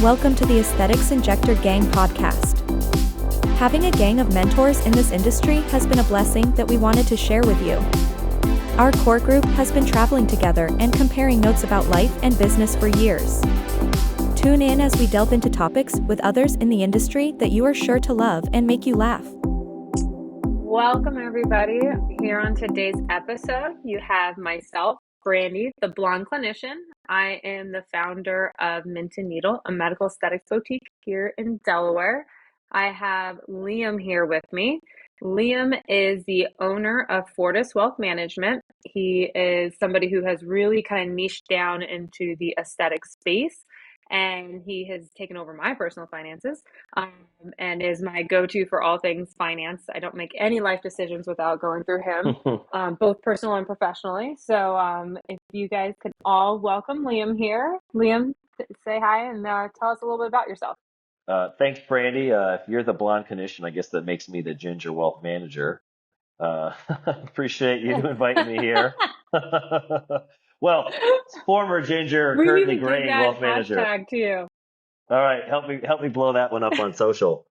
Welcome to the Aesthetics Injector Gang podcast. Having a gang of mentors in this industry has been a blessing that we wanted to share with you. Our core group has been traveling together and comparing notes about life and business for years. Tune in as we delve into topics with others in the industry that you are sure to love and make you laugh. Welcome, everybody. Here on today's episode, you have myself, Brandi, the blonde clinician. I am the founder of Mint and Needle, a medical aesthetics boutique here in Delaware. I have Liam here with me. Liam is the owner of Fortis Wealth Management. He is somebody who has really kind of niched down into the aesthetic space, and he has taken over my personal finances and is my go-to for all things finance. I don't make any life decisions without going through him, both personal and professionally. So if you guys could all welcome Liam here. Liam, say hi and tell us a little bit about yourself. Thanks, Brandi. If you're the blonde clinician, I guess that makes me the ginger wealth manager. Appreciate you inviting me here. Well, former ginger, We need currently to give gray that wealth manager. hashtag too. All right, help me blow that one up on social.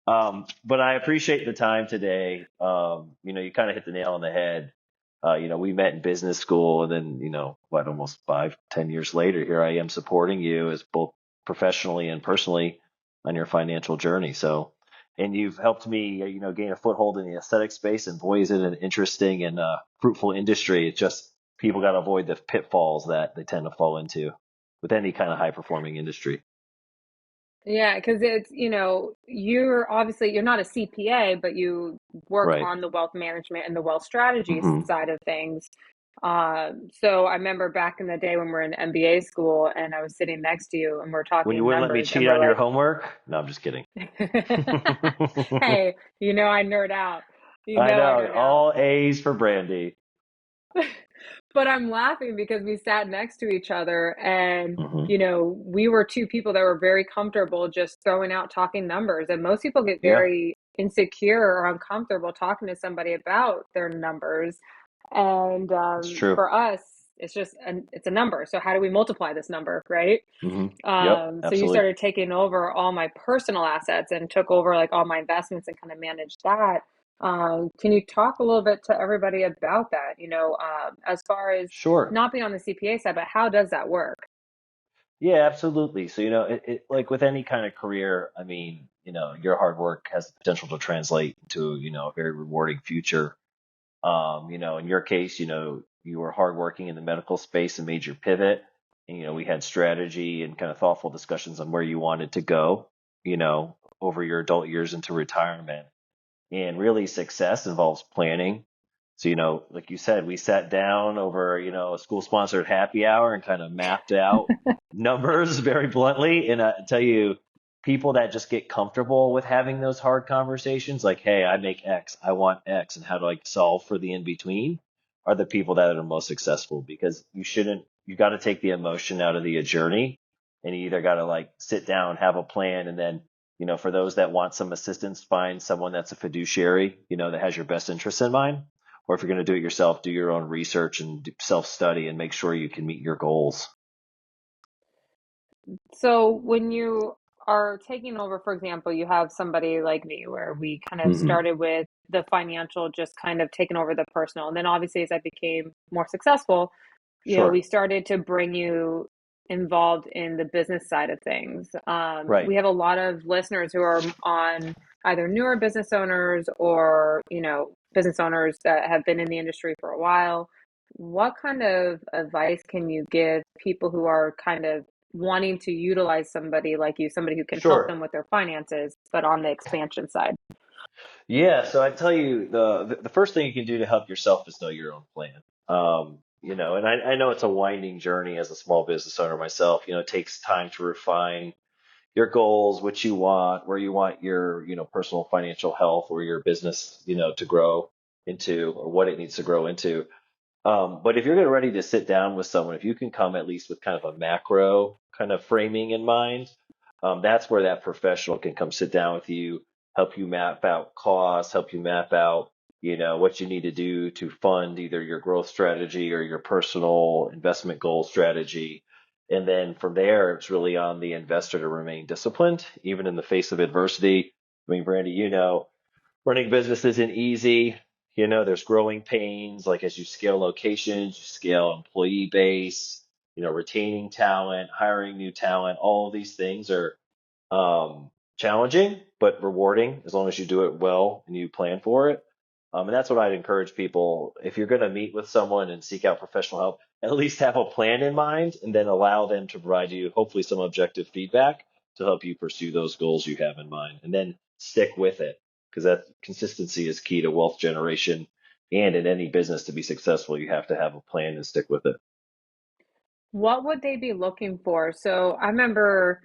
But I appreciate the time today. You kind of hit the nail on the head. We met in business school, and then almost 5-10 years later, here I am supporting you as both professionally and personally on your financial journey. So, and you've helped me, gain a foothold in the aesthetic space, and boy, is it an interesting and fruitful industry. It's just people got to avoid the pitfalls that they tend to fall into with any kind of high performing industry. Yeah, because it's, you're not a CPA, but you work Right. on the wealth management and the wealth strategy Mhm. side of things. So I remember back in the day when we were in MBA school and I was sitting next to you and we're When you talking wouldn't let me numbers and cheat we're on your like, homework? No, I'm just kidding. hey, I nerd out. I I know, nerd out. all A's for Brandi. But I'm laughing because we sat next to each other and, Mhm. we were two people that were very comfortable just throwing out talking numbers. And most people get Yeah, very insecure or uncomfortable talking to somebody about their numbers. And it's true. for us, it's a number. So how do we multiply this number, right? Yep, So you absolutely. started taking over all my personal assets and took over like all my investments and kind of managed that. Can you talk a little bit to everybody about that? As far as Sure. not being on the CPA side, but how does that work? Yeah, absolutely. So, it like with any kind of career, I mean, your hard work has the potential to translate into, a very rewarding future. In your case, you were hardworking in the medical space and made your pivot. And, we had strategy and kind of thoughtful discussions on where you wanted to go, over your adult years into retirement. And really success involves planning. So, like you said, we sat down over, a school sponsored happy hour and kind of mapped out numbers very bluntly. And I tell you, people that just get comfortable with having those hard conversations, like, hey, I make X, I want X, and how do I solve for the in between, are the people that are the most successful, because you got to take the emotion out of the journey, and you either got to like sit down, have a plan, and then, for those that want some assistance, find someone that's a fiduciary, that has your best interests in mind. Or if you're going to do it yourself, do your own research and self-study and make sure you can meet your goals. So when you are taking over, for example, you have somebody like me where we kind of Hmm. started with the financial, just kind of taking over the personal. And then obviously as I became more successful, we Sure. started to bring you involved in the business side of things. Right. We have a lot of listeners who are on either newer business owners or, business owners that have been in the industry for a while. What kind of advice can you give people who are kind of wanting to utilize somebody like you, somebody who can help them Sure. with their finances, but on the expansion side? Yeah. So I tell you, the first thing you can do to help yourself is know your own plan. And I know it's a winding journey as a small business owner myself. It takes time to refine your goals, what you want, where you want your, personal financial health or your business, to grow into, or what it needs to grow into. But if you're ready to sit down with someone, if you can come at least with kind of a macro kind of framing in mind, that's where that professional can come sit down with you, help you map out costs, help you map out, what you need to do to fund either your growth strategy or your personal investment goal strategy. And then from there, it's really on the investor to remain disciplined, even in the face of adversity. I mean, Brandy, running business isn't easy. There's growing pains, like as you scale locations, you scale employee base, retaining talent, hiring new talent, all of these things are challenging, but rewarding as long as you do it well and you plan for it. And that's what I'd encourage people. If you're going to meet with someone and seek out professional help, at least have a plan in mind and then allow them to provide you hopefully some objective feedback to help you pursue those goals you have in mind. And then stick with it because that consistency is key to wealth generation. And in any business to be successful, you have to have a plan and stick with it. What would they be looking for? So I remember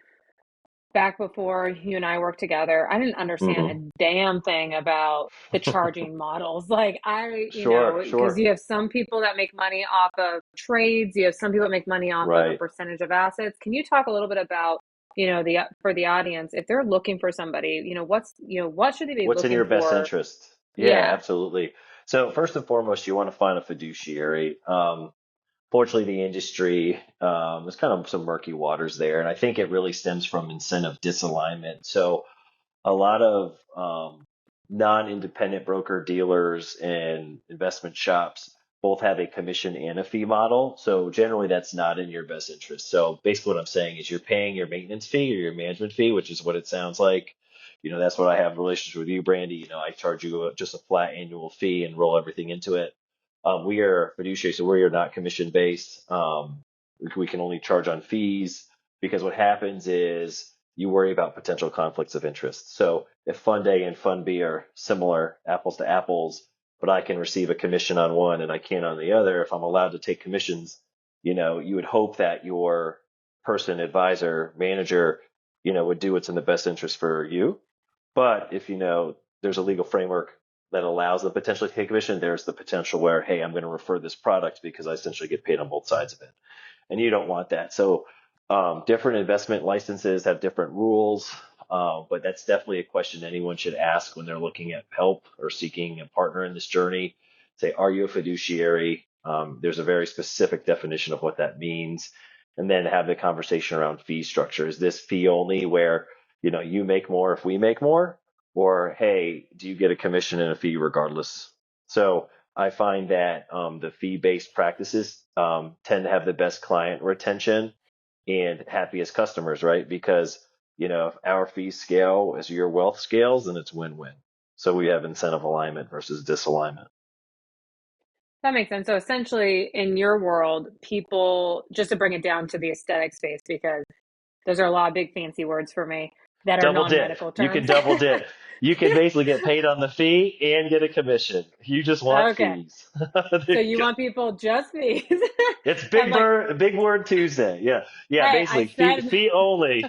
back before you and I worked together, I didn't understand Hmm. a damn thing about the charging models. Like Sure, because sure. you have some people that make money off of trades, you have some people that make money off of a Right. percentage of assets. Can you talk a little bit about, the for the audience, if they're looking for somebody, what should they be What's in looking your best for? interest? Yeah, Yeah. absolutely. So first and foremost, you want to find a fiduciary. Fortunately, the industry, there's kind of some murky waters there, and I think it really stems from incentive disalignment. So a lot of non-independent broker dealers and investment shops both have a commission and a fee model. So generally, that's not in your best interest. So basically, what I'm saying is you're paying your maintenance fee or your management fee, which is what it sounds like. That's what I have a relationship with you, Brandy. I charge you just a flat annual fee and roll everything into it. We are fiduciary, so we are not commission based. We can only charge on fees because what happens is you worry about potential conflicts of interest. So if Fund A and Fund B are similar, apples to apples, but I can receive a commission on one and I can't on the other, if I'm allowed to take commissions, you would hope that your person, advisor, manager, would do what's in the best interest for you. But if there's a legal framework that allows the potential to take commission, there's the potential where, hey, I'm going to refer this product because I essentially get paid on both sides of it and you don't want that. So different investment licenses have different rules, but that's definitely a question anyone should ask when they're looking at help or seeking a partner in this journey. Say, are you a fiduciary? There's a very specific definition of what that means, and then have the conversation around fee structure. Is this fee only where you make more if we make more, or hey, do you get a commission and a fee regardless? So I find that the fee-based practices tend to have the best client retention and happiest customers, right? Because, if our fees scale as your wealth scales, then it's win-win. So we have incentive alignment versus disalignment. That makes sense. So essentially, in your world, people, just to bring it down to the aesthetic space, because those are a lot of big fancy words for me that are Double dip. non-medical You can terms. double dip. You can basically get paid on the fee and get a commission. You just want Okay. fees. So There you you go. want people just fees. It's And like, Big Word Tuesday. Yeah. Yeah, hey, I basically said fee only.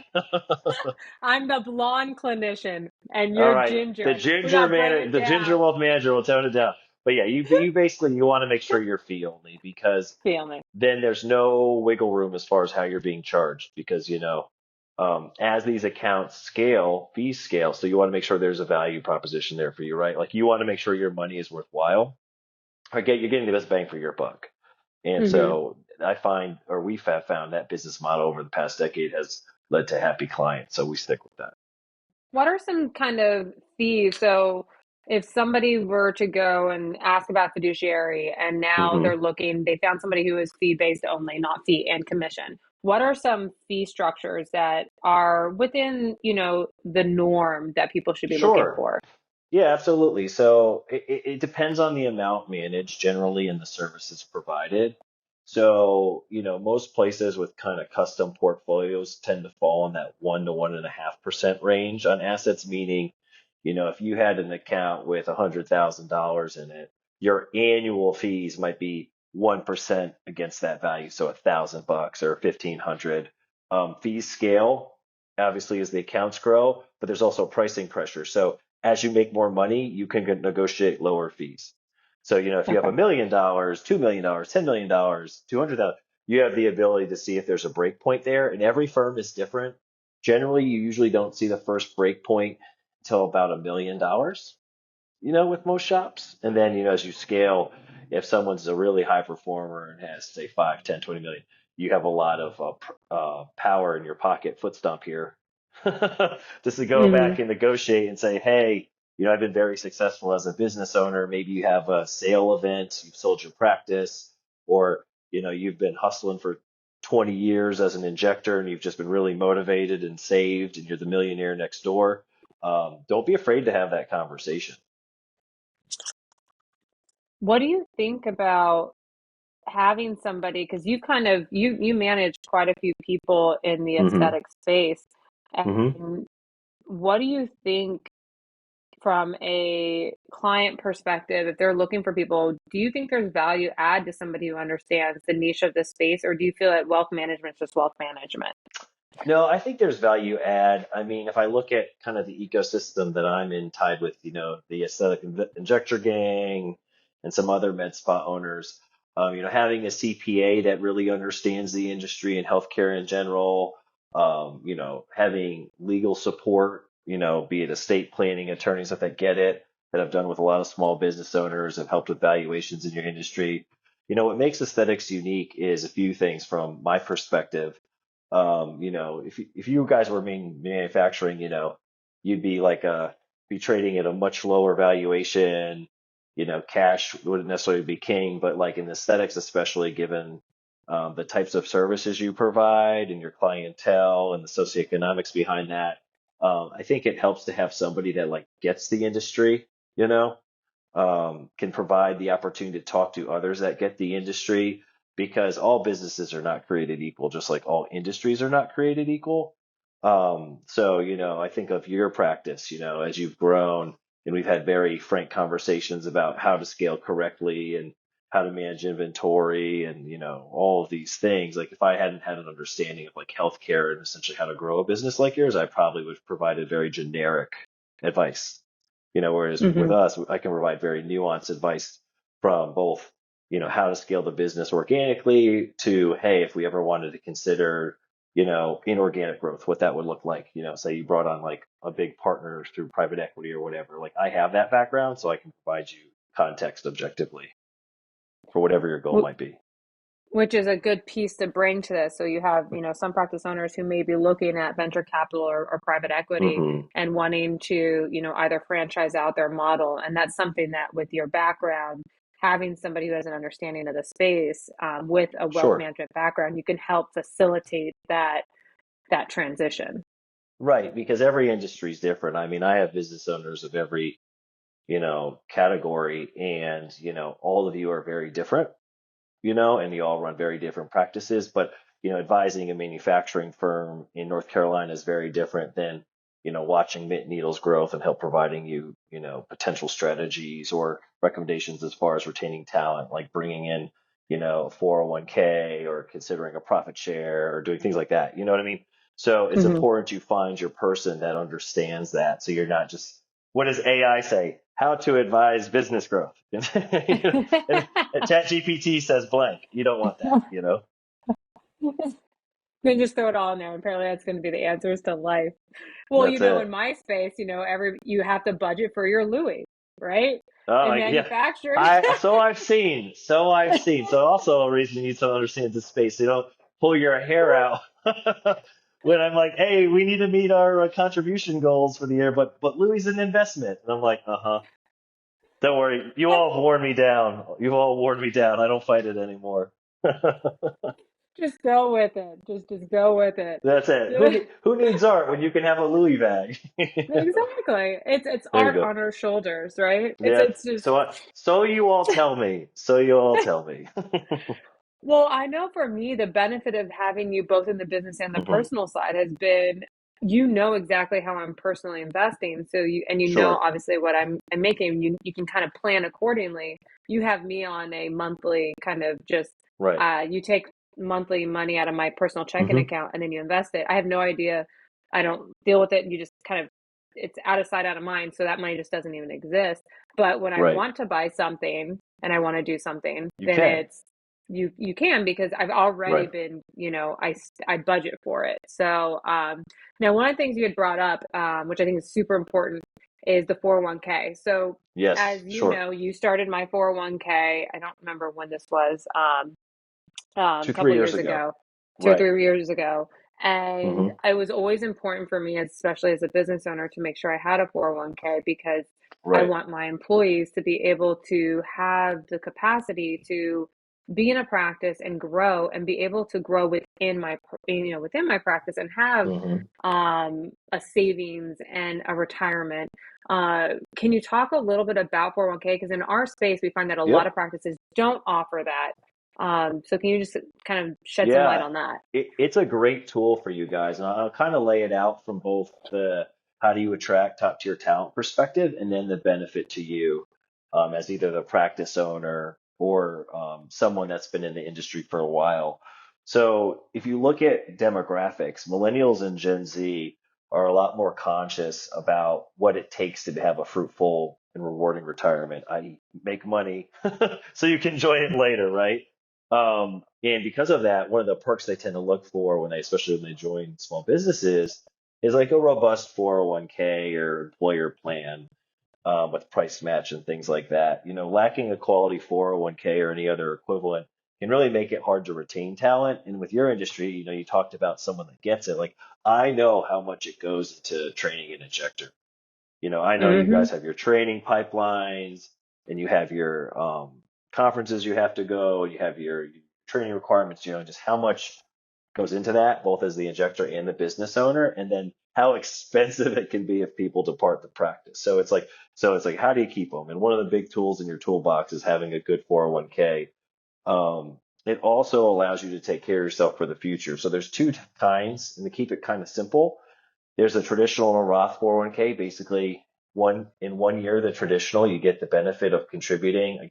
I'm the blonde clinician and All you're right, ginger. We gotta bring it the ginger down. wealth manager will tone it down. But yeah, you basically you want to make sure you're fee only because Feel me. then there's no wiggle room as far as how you're being charged because as these accounts scale, fees scale, so you want to make sure there's a value proposition there for you, right? Like you want to make sure your money is worthwhile. You're getting the best bang for your buck. And Hmm. so I find, or we have found that business model over the past decade has led to happy clients. So we stick with that. What are some kind of fees? So if somebody were to go and ask about fiduciary and now Hmm. they found somebody who is fee based only, not fee and commission. What are some fee structures that are within, the norm that people should be looking Sure. for? Yeah, absolutely. So it depends on the amount managed generally and the services provided. So, most places with kind of custom portfolios tend to fall in that 1 to 1.5% range on assets, meaning, if you had an account with $100,000 in it, your annual fees might be 1% against that value. So $1,000 or 1,500. Fees scale obviously as the accounts grow, but there's also pricing pressure. So as you make more money, you can negotiate lower fees. So, if you have Okay. $1 million, $2 million, $10 million, 200,000, you have the ability to see if there's a break point there. And every firm is different. Generally, you usually don't see the first break point until about $1 million, with most shops. And then, as you scale, if someone's a really high performer and has, say, 5, 10, 20 million, you have a lot of power in your pocket, foot stomp here, just to go Hmm. back and negotiate and say, hey, I've been very successful as a business owner. Maybe you have a sale event, you've sold your practice, or you've been hustling for 20 years as an injector and you've just been really motivated and saved and you're the millionaire next door. Don't be afraid to have that conversation. What do you think about having somebody, because you kind of you manage quite a few people in the Hmm. aesthetic space, Hmm. and what do you think from a client perspective, if they're looking for people, do you think there's value add to somebody who understands the niche of the space, or do you feel that wealth management is just wealth management? No, I think there's value add. I mean, if I look at kind of the ecosystem that I'm in, tied with, the aesthetic injector gang and some other med spa owners, having a CPA that really understands the industry and healthcare in general, having legal support, be it estate planning attorneys that get it, that I've done with a lot of small business owners, have helped with valuations in your industry. What makes aesthetics unique is a few things from my perspective. If you guys were manufacturing, you'd be be trading at a much lower valuation. Cash wouldn't necessarily be king, but like in aesthetics, especially given the types of services you provide and your clientele and the socioeconomics behind that, I think it helps to have somebody that gets the industry, you know, can provide the opportunity to talk to others that get the industry, because all businesses are not created equal, just like all industries are not created equal. So, I think of your practice, as you've grown, and we've had very frank conversations about how to scale correctly and how to manage inventory and, all of these things. Like if I hadn't had an understanding of healthcare and essentially how to grow a business like yours, I probably would have provided very generic advice. Whereas with Hmm. us, I can provide very nuanced advice from both, how to scale the business organically to, hey, if we ever wanted to consider, inorganic growth, what that would look like. Say you brought on a big partner through private equity or whatever. Like I have that background, so I can provide you context objectively for whatever your goal might be. Which is a good piece to bring to this. So you have, some practice owners who may be looking at venture capital or private equity Hmm. and wanting to, either franchise out their model. And that's something that with your background, having somebody who has an understanding of the space, with a wealth Sure. management background, you can help facilitate that transition. Right, because every industry is different. I mean, I have business owners of every, category, and, all of you are very different, and you all run very different practices. But, advising a manufacturing firm in North Carolina is very different than, watching Mint Needle's growth and help providing you, potential strategies or recommendations as far as retaining talent, like bringing in, a 401k or considering a profit share or doing things like that. You know what I mean? So it's Hmm. important you find your person that understands that. So you're not just, what does AI say? How to advise business growth. And ChatGPT says blank. You don't want that. Then just throw it all in there. Apparently, that's going to be the answers to life. Well, That's in it. my space, you have to budget for your Louis, right? Oh, In yeah. manufacturing. I've seen. So I've seen. So also a reason you need to understand the space. You don't pull your hair out when I'm like, hey, we need to meet our contribution goals for the year, but Louis is an investment, and I'm like, uh-huh. Don't worry. You all worn me down. You've all worn me down. I don't fight it anymore. Just go with it. Just go with it. That's it. Who needs art when you can have a Louis bag? Exactly. It's There you art go. on our shoulders, right? Yeah. It's just. So you all tell me. So you all tell me. Well, I know for me, the benefit of having you both in the business and the Hmm. personal side has been, exactly how I'm personally investing. So and Sure. obviously what I'm making, you can kind of plan accordingly. You have me on a monthly kind of just, Right. you take monthly money out of my personal checking Hmm. account and then you invest it. I have no idea. I don't deal with it. You just kind of, it's out of sight, out of mind. So that money just doesn't even exist. But when I Right. want to buy something and I want to do something, You then can. it's, you can, because I've already Right. been, I budget for it. So now one of the things you had brought up, which I think is super important, is the 401k. So Yes. as Sure. you started my 401k. I don't remember when this was, a Two, couple three of years years ago. ago. two or Right. 3 years ago. And Hmm. it was always important for me, especially as a business owner, to make sure I had a 401k because I Right. want my employees to be able to have the capacity to be in a practice and grow and be able to grow within my practice and have Hmm. a savings and a retirement. Can you talk a little bit about 401k? Because in our space, we find that a lot of Yep. practices don't offer that. So can you just kind of shed some light Yeah, on that? it's a great tool for you guys, and I'll kind of lay it out from both the how do you attract top tier talent perspective, and then the benefit to you as either the practice owner or someone that's been in the industry for a while. So if you look at demographics, millennials and Gen Z are a lot more conscious about what it takes to have a fruitful and rewarding retirement, i.e., make money so you can enjoy it later, right? And because of that, one of the perks they tend to look for especially when they join small businesses, is like a robust 401k or employer plan with price match and things like that. Lacking a quality 401k or any other equivalent can really make it hard to retain talent. And with your industry, you talked about someone that gets it. Like I know how much it goes into training an injector. I know you Mm-hmm. guys have your training pipelines and you have your conferences you have to go, you have your training requirements, just how much goes into that, both as the injector and the business owner, and then how expensive it can be if people depart the practice. So it's like how do you keep them? And one of the big tools in your toolbox is having a good 401k. It also allows you to take care of yourself for the future. So there's two kinds, and to keep it kind of simple, there's a traditional and a Roth 401k. Basically, in 1 year, the traditional, you get the benefit of contributing,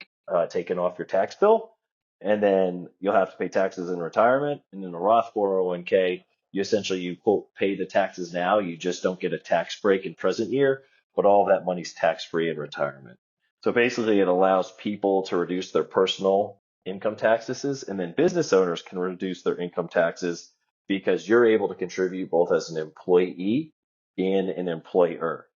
taking off your tax bill, and then you'll have to pay taxes in retirement. And in the Roth 401k, you quote pay the taxes now. You just don't get a tax break in present year, but all of that money's tax free in retirement. So basically, it allows people to reduce their personal income taxes, and then business owners can reduce their income taxes because you're able to contribute both as an employee and an employer.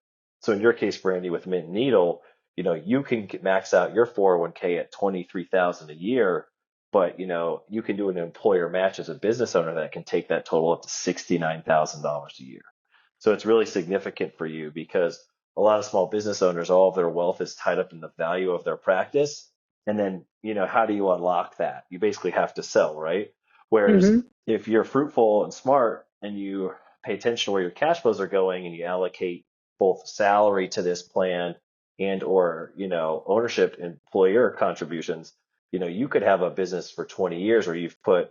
So in your case, Brandy, with Mint and Needle, you can max out your 401k at 23,000 a year, but you can do an employer match as a business owner that can take that total up to $69,000 a year. So it's really significant for you because a lot of small business owners, all of their wealth is tied up in the value of their practice. And then, how do you unlock that? You basically have to sell, right? Whereas Mm-hmm. if you're fruitful and smart and you pay attention to where your cash flows are going and you allocate both salary to this plan and or ownership employer contributions, you could have a business for 20 years where you've put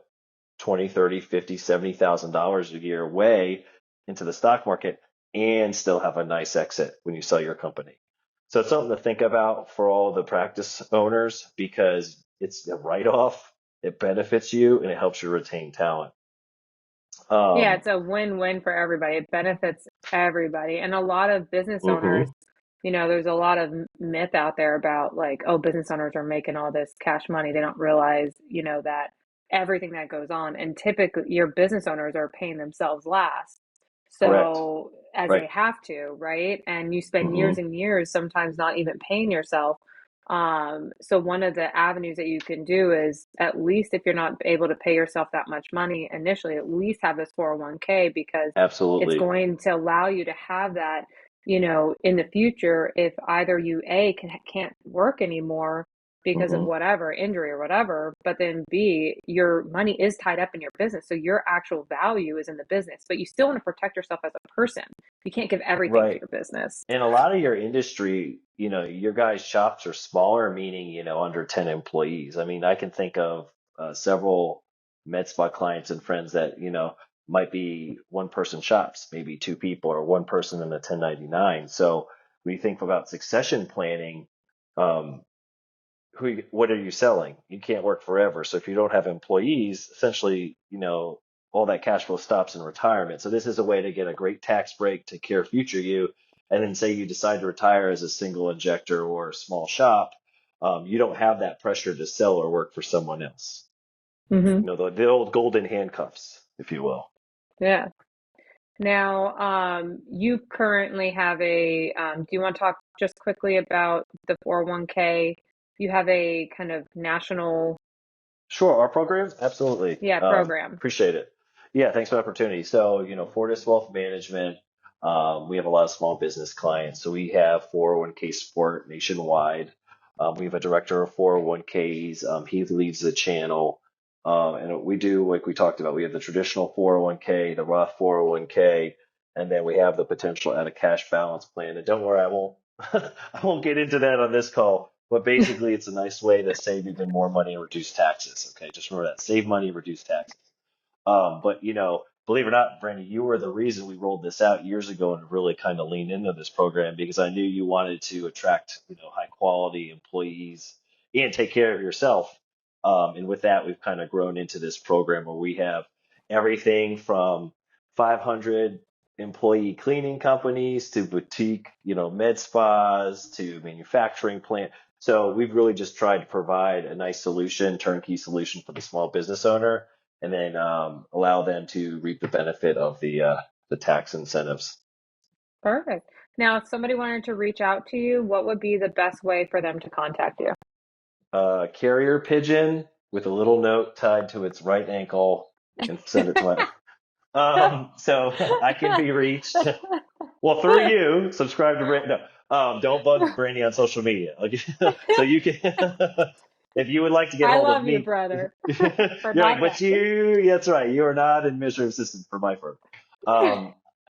20, 30, 50, $70,000 a year away into the stock market and still have a nice exit when you sell your company. So it's something to think about for all the practice owners because it's a write-off, it benefits you, and it helps you retain talent. Yeah, Um, it's a win-win for everybody. It benefits everybody. And a lot of business owners, mhm. there's a lot of myth out there about like, oh, business owners are making all this cash money. They don't realize, that everything that goes on. And typically your business owners are paying themselves last. Correct. So as they Right. have to, right? And you spend years Hmm. and years sometimes not even paying yourself. So one of the avenues that you can do is at least if you're not able to pay yourself that much money initially, at least have this 401k because it's Absolutely. going to allow you to have that, in the future if either you can't work anymore because of Hmm. whatever injury or whatever, but then B, your money is tied up in your business. So your actual value is in the business, but you still want to protect yourself as a person. You can't give everything to Right. your business. And a lot of your industry, your guys' shops are smaller, meaning, under 10 employees. I mean, I can think of several med spa clients and friends that, might be one person shops, maybe two people or one person in a 1099. So when you think about succession planning, um, what are you selling? You can't work forever. So if you don't have employees, essentially, all that cash flow stops in retirement. So this is a way to get a great tax break to care future you. And then say you decide to retire as a single injector or a small shop, you don't have that pressure to sell or work for someone else. Hmm. The old golden handcuffs, if you will. Yeah. Now, you currently have do you want to talk just quickly about the 401k? You have a kind of national Sure, our program, absolutely. Yeah, program. Appreciate it. Yeah, thanks for the opportunity. So, Fortis Wealth Management, we have a lot of small business clients. So we have 401k support nationwide. We have a director of 401ks. He leads the channel. And we do, like we talked about, we have the traditional 401k, the Roth 401k, and then we have the potential at a cash balance plan. And don't worry, I won't I won't get into that on this call, but basically it's a nice way to save even more money and reduce taxes. Okay, just remember that. Save money, reduce taxes. But believe it or not, Brandi, you were the reason we rolled this out years ago and really kind of leaned into this program because I knew you wanted to attract, high quality employees and take care of yourself. And with that, we've kind of grown into this program where we have everything from 500 employee cleaning companies to boutique, med spas to manufacturing plant. So we've really just tried to provide a nice solution, turnkey solution for the small business owner and then allow them to reap the benefit of the tax incentives. Perfect. Now, if somebody wanted to reach out to you, what would be the best way for them to contact you? Carrier pigeon with a little note tied to its right ankle and send it to my. So I can be reached. Well, through you, subscribe to Brandi. No, don't bug Brandi on social media. Like, so you can, if you would like to get I hold of love you, me, brother, for you're like, not but that's right. You are not an administrative assistant for my firm. Um,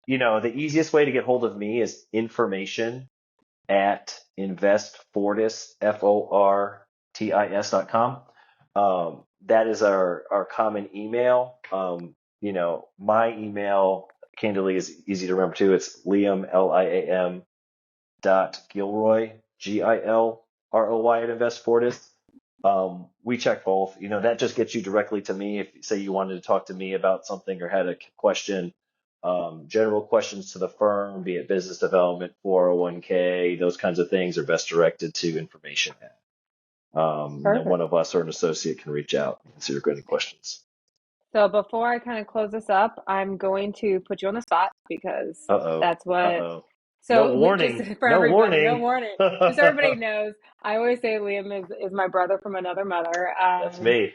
the easiest way to get hold of me is information at investfortis, Fortis.com. That is our common email. My email, candidly, is easy to remember too. It's Liam, Liam, dot Gilroy, Gilroy at InvestFortis. We check both. That just gets you directly to me. If say you wanted to talk to me about something or had a question, general questions to the firm, be it business development, 401k, those kinds of things are best directed to information. And then one Perfect. of us or an associate can reach out and answer your any questions. So before I kind of close this up, I'm going to put you on the spot because Uh-oh. that's what. Uh-oh. No So just warning. for No everybody, no warning. warning. Just so everybody knows, I always say Liam is my brother from another mother. That's me.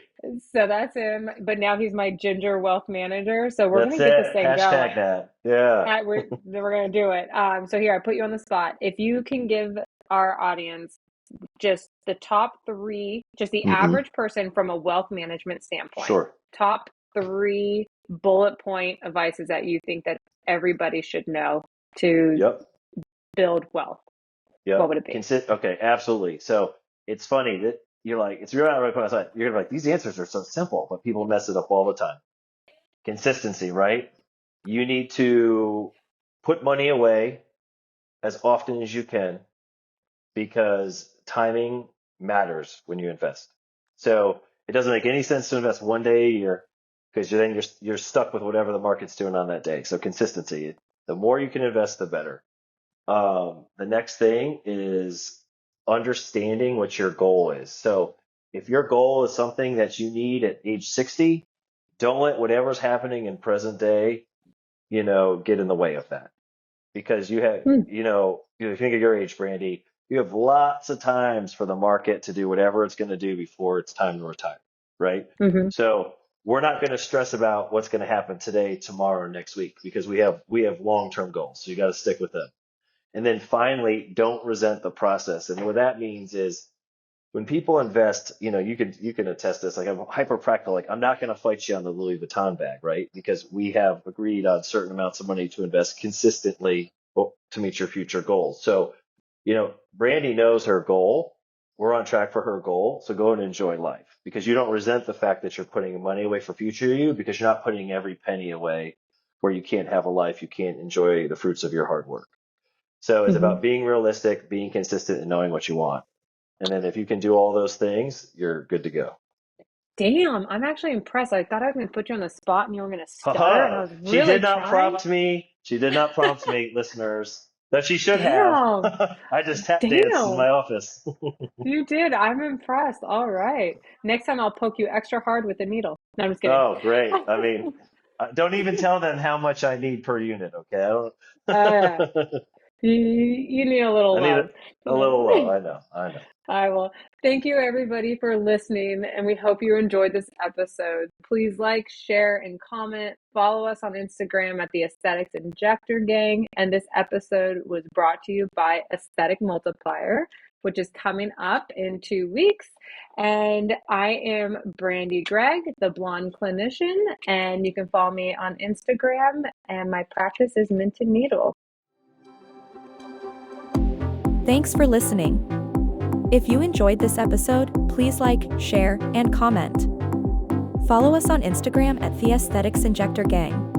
So that's him. But now he's my ginger wealth manager. So we're That's gonna get this it. thing Hashtag going. that. Yeah. We're gonna do it. So here I put you on the spot. If you can give our audience just the top three, just the Hmm. average person from a wealth management standpoint, Sure. top three bullet point advices that you think that everybody should know to Yep. build wealth, what Yep. would it be? Okay, absolutely. So it's funny that you're like, it's you're not right outside. You're gonna be like, these answers are so simple, but people mess it up all the time. Consistency, right? You need to put money away as often as you can because timing matters when you invest. So it doesn't make any sense to invest one day a year because you're stuck with whatever the market's doing on that day. So consistency. The more you can invest, the better. The next thing is understanding what your goal is. So if your goal is something that you need at age 60, don't let whatever's happening in present day, get in the way of that. Because you have, Hmm. if you think of your age, Brandi, you have lots of times for the market to do whatever it's going to do before it's time to retire, right? Mm-hmm. So we're not going to stress about what's going to happen today, tomorrow, or next week because we have long-term goals. So you got to stick with them. And then finally, don't resent the process. And what that means is when people invest, you can attest this. Like I'm hyper practical. Like I'm not going to fight you on the Louis Vuitton bag, right? Because we have agreed on certain amounts of money to invest consistently to meet your future goals. So, Brandi knows her goal. We're on track for her goal. So go and enjoy life because you don't resent the fact that you're putting money away for future you because you're not putting every penny away where you can't have a life. You can't enjoy the fruits of your hard work. So it's Mm-hmm. about being realistic, being consistent, and knowing what you want. And then if you can do all those things, you're good to go. Damn, I'm actually impressed. I thought I was going to put you on the spot and you were going to stutter, and I Haha. was She really did not trying. prompt me. She did not prompt me, listeners. That she should have. Damn, I just tap danced in damn. my office. You did. I'm impressed. All right. Next time I'll poke you extra hard with a needle. No, I'm just kidding. Oh, great. I mean, don't even tell them how much I need per unit, okay? I Uh, don't. You need a little I need love. a little love. I know. I know. I will. Thank you, everybody, for listening, and we hope you enjoyed this episode. Please like, share, and comment. Follow us on Instagram at the Aesthetics Injector Gang. And this episode was brought to you by Aesthetic Multiplier, which is coming up in 2 weeks. And I am Brandi Gregge, the blonde clinician, and you can follow me on Instagram. And my practice is Mint and Needle. Thanks for listening. If you enjoyed this episode, please like, share, and comment. Follow us on Instagram at the Aesthetics Injector Gang.